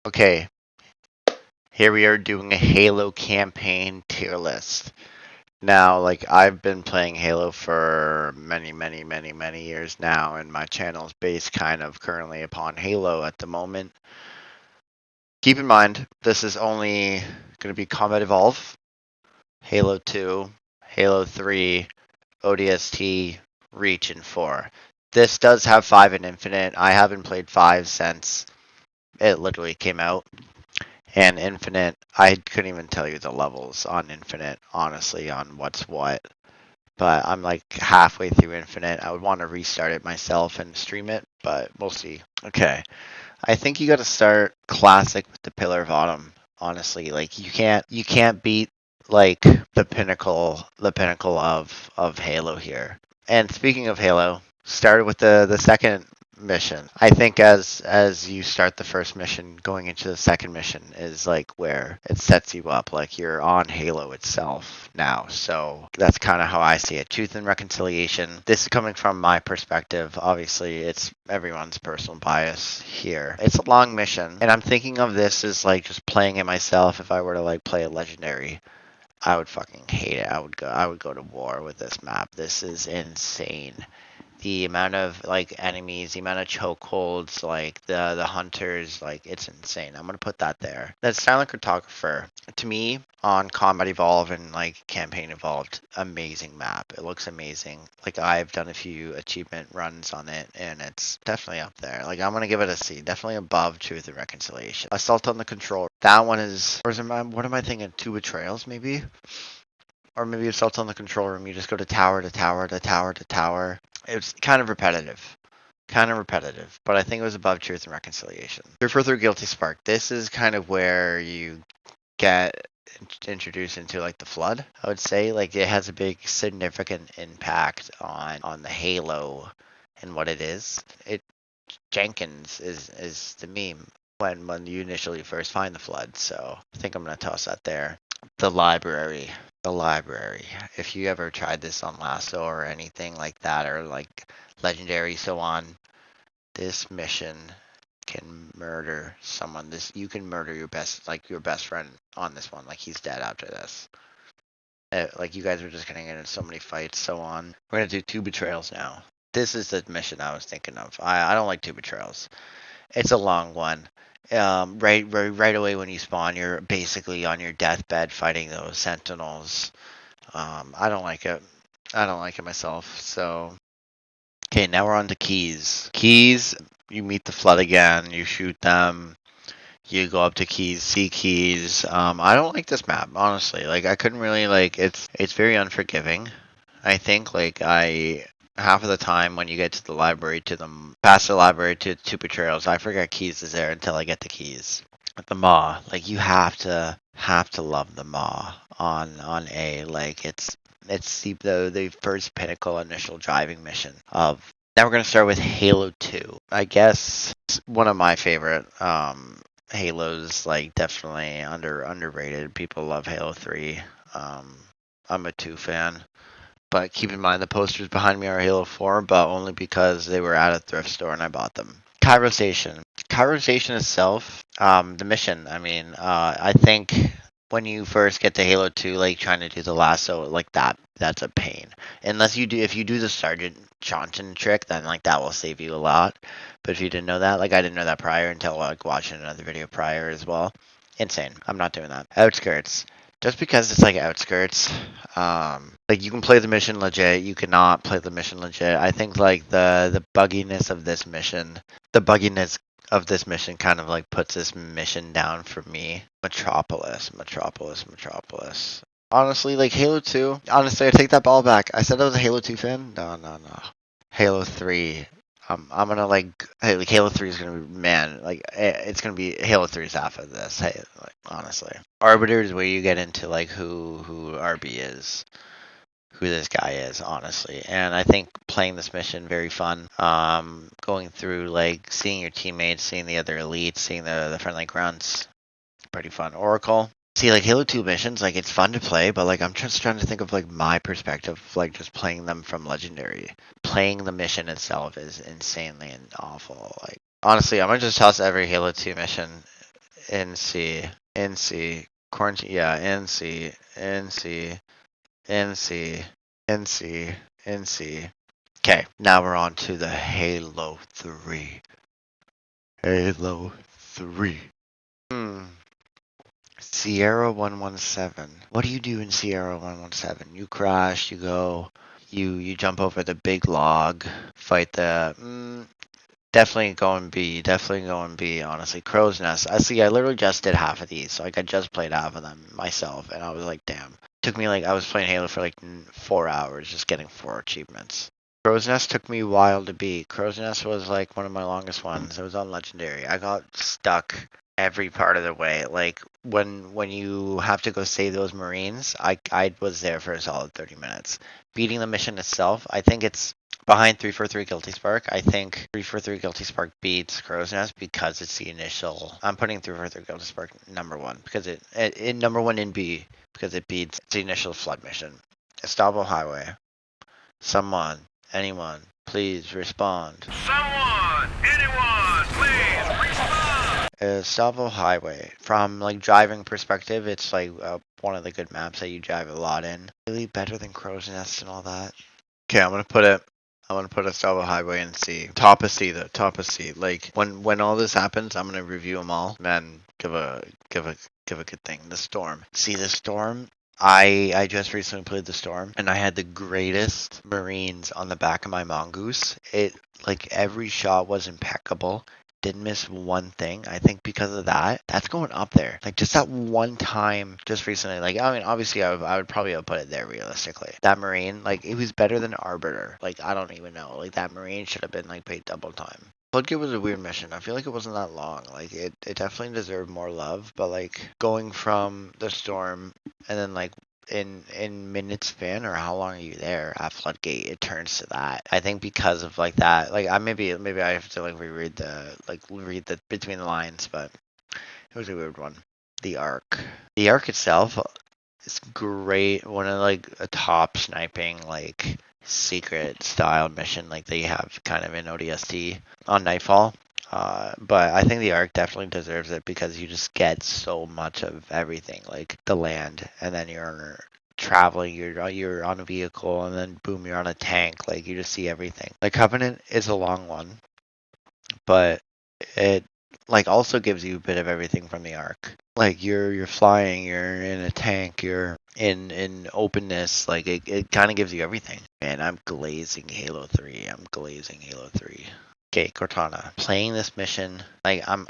Okay, here we are doing a Halo campaign tier list. Now, like, I've been playing Halo for many years now, and my channel is based kind of currently upon Halo at the moment. Keep in mind, this is only going to be Combat Evolve, Halo 2, Halo 3, ODST, Reach, and 4. This does have 5 in Infinite. I haven't played 5 since it literally came out. And Infinite, I couldn't even tell you the levels on Infinite, honestly, on what's what. But I'm like halfway through Infinite. I would want to restart it myself and stream it, but we'll see. Okay. I think you got to start classic with the Pillar of Autumn. Honestly, like you can't beat like the pinnacle of Halo here. And speaking of Halo, started with the second mission. I think as you start the first mission, going into the second mission is like where it sets you up. Like you're on Halo itself now. So that's kind of how I see it. Truth and Reconciliation. This is coming from my perspective. Obviously, it's everyone's personal bias here. It's a long mission, and I'm thinking of this as like just playing it myself. If I were to like play a legendary, I would fucking hate it. I would go to war with this map. This is insane. The amount of like enemies, the amount of chokeholds, like the hunters, like it's insane. I'm gonna put that there. That Silent Cartographer, to me, on Combat Evolve and like Campaign Evolved, amazing map. It looks amazing. Like I've done a few achievement runs on it, and it's definitely up there. Like I'm gonna give it a C. Definitely above Truth and Reconciliation. Assault on the Control. That one is, or is it, what am I thinking? Two Betrayals, maybe? Or maybe Assault on the Control Room. You just go to tower to tower to tower to tower. It's kind of repetitive. Kind of repetitive. But I think it was above Truth and Reconciliation. Surfer through Guilty Spark. This is kind of where you get introduced into like the Flood, I would say. Like it has a big significant impact on the Halo and what it is. It Jenkins is the meme when you initially first find the Flood. So I think I'm gonna toss that there. The library. The library. If you ever tried this on Lasso or anything like that, or like Legendary, so on, this mission can murder someone. You can murder your best friend on this one. Like he's dead after this. Like you guys are just gonna get in so many fights, so on. We're gonna do 2 betrayals now. This is the mission I was thinking of. I don't like 2 betrayals. It's a long one. Right away when you spawn, you're basically on your deathbed fighting those sentinels. I don't like it. I don't like it myself. So, okay, now we're on to keys. Keys, you meet the Flood again. You shoot them. You go up to keys, see keys. I don't like this map, honestly. Like I couldn't really like. It's very unforgiving. I think like I half of the time when you get to the library, past the library to 2 betrayals, I forget keys is there until I get the keys. The Maw, like you have to love the Maw on A. Like it's the first pinnacle initial driving mission of. Now we're gonna start with Halo 2. I guess one of my favorite Halos, like definitely underrated. People love Halo 3. I'm a 2 fan. But keep in mind the posters behind me are Halo 4, but only because they were at a thrift store and I bought them. Cairo Station. Cairo Station itself, the mission, I mean, I think when you first get to Halo 2, like trying to do the lasso, like that's a pain. If you do the Sergeant Johnson trick, then like that will save you a lot. But if you didn't know that, like I didn't know that prior until like watching another video prior as well. Insane. I'm not doing that. Outskirts. Just because it's like outskirts, like you can play the mission legit, you cannot play the mission legit. I think like the bugginess of this mission, kind of like puts this mission down for me. Metropolis. Honestly, like Halo 2. Honestly, I take that ball back. I said I was a Halo 2 fan. No. Halo 3. I'm gonna like Halo 3 is gonna be, man, like it's gonna be Halo 3 is half of this. Hey, like honestly, Arbiter is where you get into like who RB is, who this guy is, honestly. And I think playing this mission very fun. Going through like seeing your teammates, seeing the other elites, seeing the friendly grunts, pretty fun. Oracle. See, like Halo 2 missions, like it's fun to play, but like I'm just trying to think of like my perspective, like just playing them from Legendary. Playing the mission itself is insanely and awful. Like honestly, I'm gonna just toss every Halo 2 mission NC, NC, quarantine, yeah, NC, NC, NC, NC, NC. Okay, now we're on to the Halo 3. Halo 3. Sierra 117. What do you do in Sierra 117? You crash, you go, you jump over the big log, fight the definitely going B. Definitely going B, honestly. Crow's Nest. I see, I literally just did half of these. So, like, I just played half of them myself. And I was like, damn. Took me, like, I was playing Halo for, like, 4 hours, just getting 4 achievements. Crow's Nest took me a while to beat. Crow's Nest was, like, one of my longest ones. It was on Legendary. I got stuck every part of the way. Like, when you have to go save those Marines, I was there for a solid 30 minutes. Beating the mission itself, I think it's behind 343 Guilty Spark. I think 343 Guilty Spark beats Crow's Nest because it's the initial. I'm putting 343 Guilty Spark number 1 because it number 1 in B because it beats the initial flood mission. Estavo Highway. Someone, anyone, please respond. Someone, anyone, please respond. Estavo Highway. From like driving perspective, it's like one of the good maps that you drive a lot in. Really better than Crow's Nest and all that. Okay, I'm gonna put Estavo Highway in C. Top of C though. Top of C. Like when all this happens, I'm gonna review them all. Man, give a good thing. The Storm. See the Storm. I just recently played the Storm and I had the greatest Marines on the back of my Mongoose. It like every shot was impeccable. Didn't miss one thing. I think because of that, that's going up there. Like just that one time, just recently. Like I mean, obviously, I would probably have put it there realistically. That Marine, like it was better than Arbiter. Like I don't even know. Like that Marine should have been like paid double time. Floodgate was a weird mission. I feel like it wasn't that long. Like it definitely deserved more love. But like going from the Storm and then like in minutes span or how long are you there at Floodgate, it turns to that. I think because of like that, like I maybe I have to like read the between the lines, but it was a weird one. The Ark itself is great. One of like a top sniping like secret style mission like they have kind of in ODST on Nightfall. But I think the Ark definitely deserves it because you just get so much of everything, like the land, and then you're traveling, you're on a vehicle, and then boom, you're on a tank. Like you just see everything. Like Covenant is a long one, but it like also gives you a bit of everything from the Ark. Like you're flying, you're in a tank, you're in openness. Like it kind of gives you everything. Man, I'm glazing Halo 3. I'm glazing Halo 3. Okay, Cortana. Playing this mission, like I'm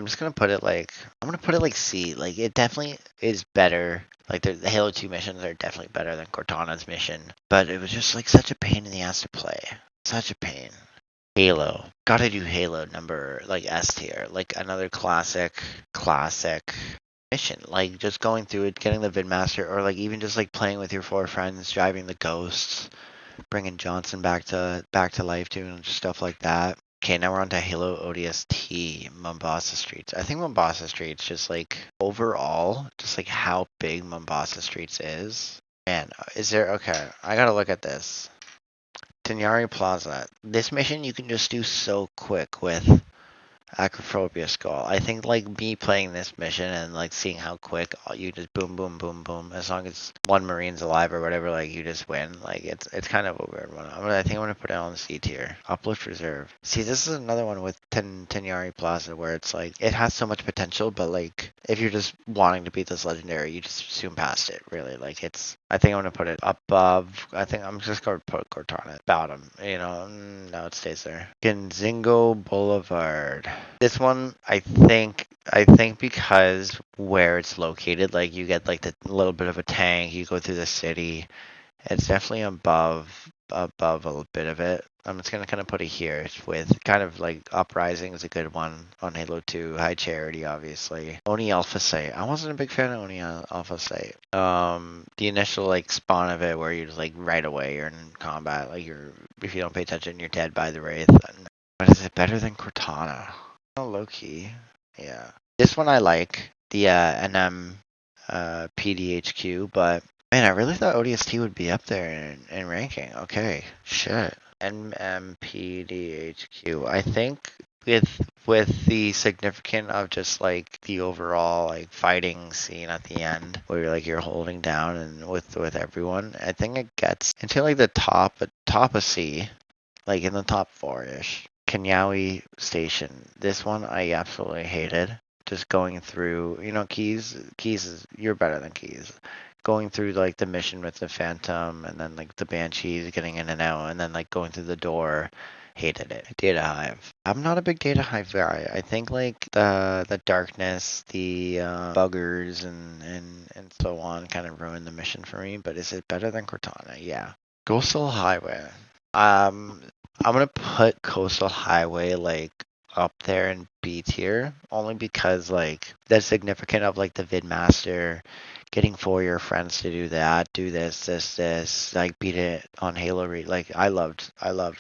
just gonna put it like C. Like it definitely is better. Like the Halo 2 missions are definitely better than Cortana's mission. But it was just like such a pain in the ass to play. Such a pain. Halo. Gotta do Halo number like S tier. Like another classic mission. Like just going through it, getting the Vidmaster, or like even just like playing with your 4 friends, driving the Ghosts, bringing Johnson back to life too, and just stuff like that. Okay, now we're on to Halo ODST, Mombasa Streets. I think Mombasa Streets just like overall, just like how big Mombasa Streets is. Man, is there okay? I gotta look at this. Tanyari Plaza. This mission you can just do so quick with Acrophobia Skull. I think like me playing this mission and like seeing how quick you just boom boom boom boom, as long as one Marine's alive or whatever, like you just win. Like it's kind of a weird one. I think I'm gonna put it on C tier. Uplift Reserve. See, this is another one with Tanyari Plaza where it's like it has so much potential, but like if you're just wanting to beat this legendary, you just zoom past it. Really, like it's. I think I'm gonna put it above. I think I'm just gonna put Cortana bottom. You know, no, it stays there. Ginzingo Boulevard. This one, I think because where it's located, like you get like the little bit of a tank, you go through the city. It's definitely above a little bit of it. I'm just gonna kind of put it here with kind of like Uprising is a good one on Halo 2. High Charity, obviously. Oni Alpha Site. I wasn't a big fan of Oni Alpha Site. The initial like spawn of it where you're just like right away you're in combat, like if you don't pay attention you're dead by the Wraith. But is it better than Cortana? Oh, low key. Yeah. This one I like. The NM PDHQ, but man, I really thought ODST would be up there in ranking. Okay. Shit. NMPDHQ. I think with the significant of just like the overall like fighting scene at the end where you're holding down and with everyone, I think it gets into like the top of C, like in the top four-ish. Kenyawi Station. This one I absolutely hated. Just going through, Keys is you're better than Keys. Going through like the mission with the Phantom and then like the Banshees getting in and out and then like going through the door. Hated it. Data Hive. I'm not a big Data Hive guy. I think like the darkness, the buggers and so on kind of ruined the mission for me. But is it better than Cortana? Yeah. Coastal Highway. I'm gonna put Coastal Highway like up there in B tier only because like that's significant of like the VidMaster getting 4 your friends to do that, do this, like beat it on Halo Reach. Like I loved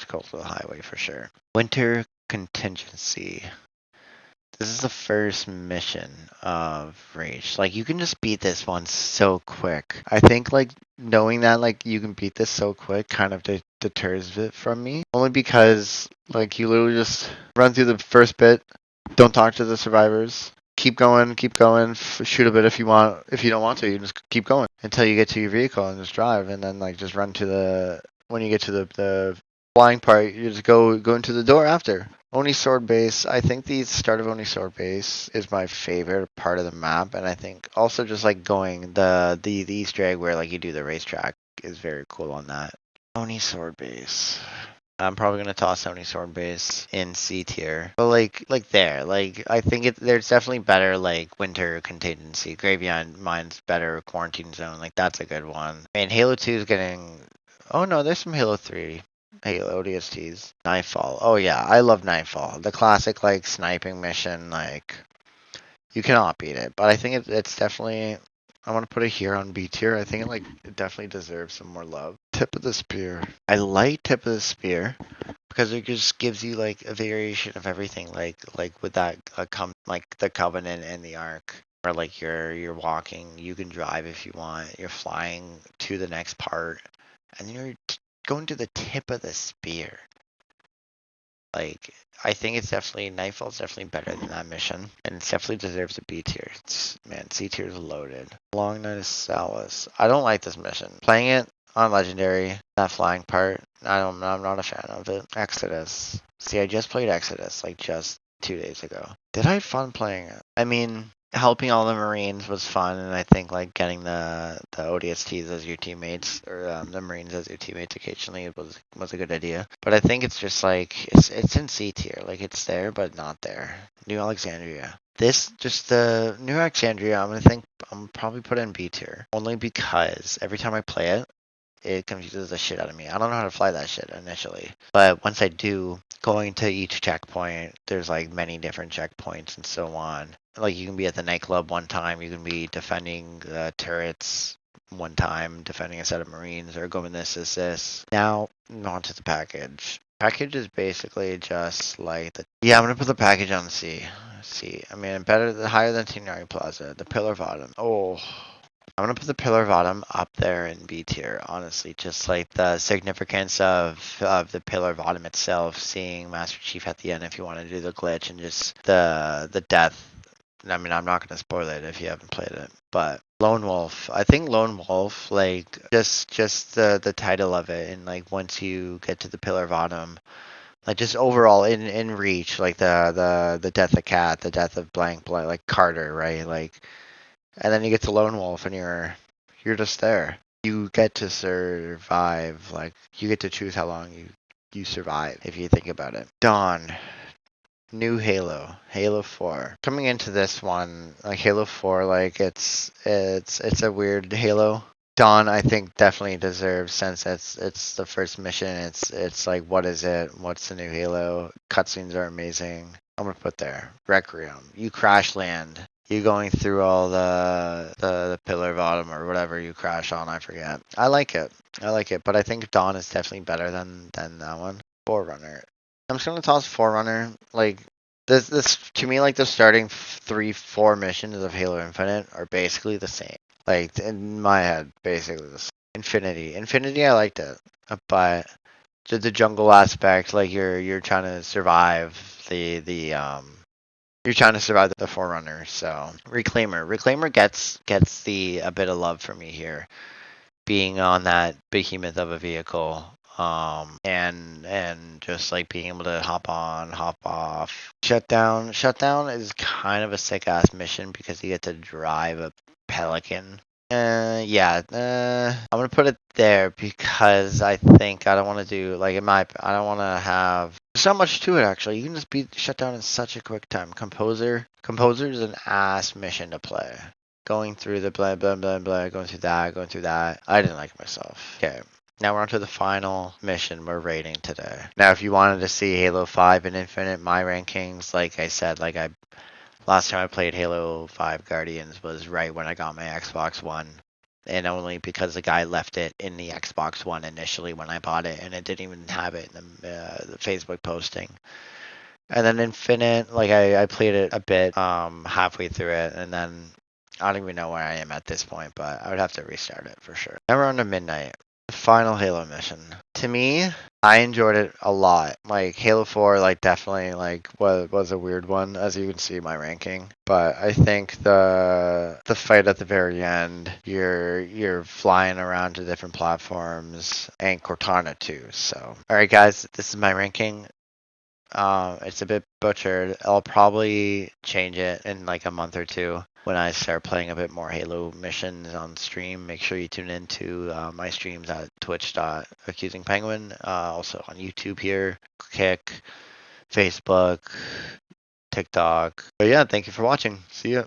Coastal Highway for sure. Winter Contingency. This is the first mission of Rage. Like you can just beat this one so quick. I think like knowing that like you can beat this so quick kind of deters it from me. Only because like you literally just run through the first bit, don't talk to the survivors, keep going, shoot a bit if you want. If you don't want to, you just keep going until you get to your vehicle and just drive, and then like just run to the. When you get to the flying part, you just go into the door after. Oni Sword Base. I think the start of Oni Sword Base is my favorite part of the map, and I think also just like going the Easter egg where like you do the racetrack is very cool on that. Oni Sword Base. I'm probably gonna toss Oni Sword Base in C tier, but like there, like I think there's definitely better like Winter Contingency, Graveyard Mine's better, Quarantine Zone, like that's a good one. And Halo 2 is getting. Oh no, there's some Halo 3. Halo ODSTs. Nightfall. Oh yeah, I love Nightfall. The classic like sniping mission, like you cannot beat it. But I think it's definitely. I want to put it here on B tier. I think it definitely deserves some more love. Tip of the Spear. I like Tip of the Spear because it just gives you like a variation of everything. Like with that like the Covenant and the Ark. Or like you're walking, you can drive if you want. You're flying to the next part, and you're going to the tip of the spear. Like, I think it's definitely Nightfall's definitely better than that mission, and it definitely deserves a B tier. Man, C tier is loaded. Long Night of Solace. I don't like this mission. Playing it on Legendary, that flying part, I'm not a fan of it. Exodus. See, I just played Exodus like just 2 days ago. Did I have fun playing it? I mean, helping all the Marines was fun, and I think like getting the ODSTs as your teammates or the Marines as your teammates occasionally was a good idea. But I think it's just like it's in C tier, like it's there but not there. New Alexandria. This just the New Alexandria. I'm probably put in B tier only because every time I play it. It confuses the shit out of me. I don't know how to fly that shit initially. But once I do, going to each checkpoint, there's like many different checkpoints and so on. Like you can be at the nightclub one time, you can be defending turrets one time, defending a set of Marines, or going this. Now, on to the package. Package is basically just like I'm gonna put the package on C. C. I mean, higher than Tinari Plaza. The Pillar Bottom. Oh. I'm gonna put the Pillar of Autumn up there in B tier, honestly. Just like the significance of the Pillar of Autumn itself, seeing Master Chief at the end if you want to do the glitch, and just the death. I mean, I'm not gonna spoil it if you haven't played it, but Lone Wolf. I think Lone Wolf, like just the title of it, and like once you get to the Pillar of Autumn, like just overall in Reach, like the death of Cat, the death of blank, like Carter, right, like. And then you get to Lone Wolf and you're just there. You get to survive, like you get to choose how long you survive if you think about it. Dawn. New Halo. Halo 4. Coming into this one, like Halo 4, like it's a weird Halo. Dawn I think definitely deserves since it's the first mission, it's like what is it? What's the new Halo? Cutscenes are amazing. I'm gonna put there. Requiem. You crash land. You going through all the Pillar of Autumn or whatever you crash on, I forget. I like it, but I think Dawn is definitely better than that one. Forerunner. I'm just gonna toss Forerunner. Like this to me, like the starting 3-4 missions of Halo Infinite are basically the same. Like in my head, basically the same. Infinity. I liked it, but the jungle aspect, like you're trying to survive the you're trying to survive the Forerunner. So Reclaimer gets the a bit of love for me here, being on that behemoth of a vehicle. And just like being able to hop on, hop off. Shutdown is kind of a sick ass mission because you get to drive a Pelican. Yeah, I'm gonna put it there because I think I don't want to do like I don't want to have so much to it actually. You can just beat Shutdown in such a quick time. Composer is an ass mission to play. Going through the blah blah blah blah, going through that. I didn't like myself. Okay. Now we're on to the final mission we're rating today. Now, if you wanted to see Halo 5 and Infinite, my rankings, like I said, last time I played Halo 5 Guardians was right when I got my Xbox One. And only because the guy left it in the Xbox One initially when I bought it, and it didn't even have it in the Facebook posting. And then Infinite, like I played it a bit, halfway through it, and then I don't even know where I am at this point, but I would have to restart it for sure. Now we're on to Midnight. The final Halo mission. To me, I enjoyed it a lot. Like Halo 4, like definitely like was a weird one, as you can see my ranking. But I think the fight at the very end, you're flying around to different platforms, and Cortana too. So, all right, guys, this is my ranking. It's a bit butchered. I'll probably change it in like a month or two when I start playing a bit more Halo missions on stream. Make sure you tune into my streams at twitch.accusingpenguin, also on YouTube here, Kick, Facebook, TikTok. But yeah, thank you for watching. See ya.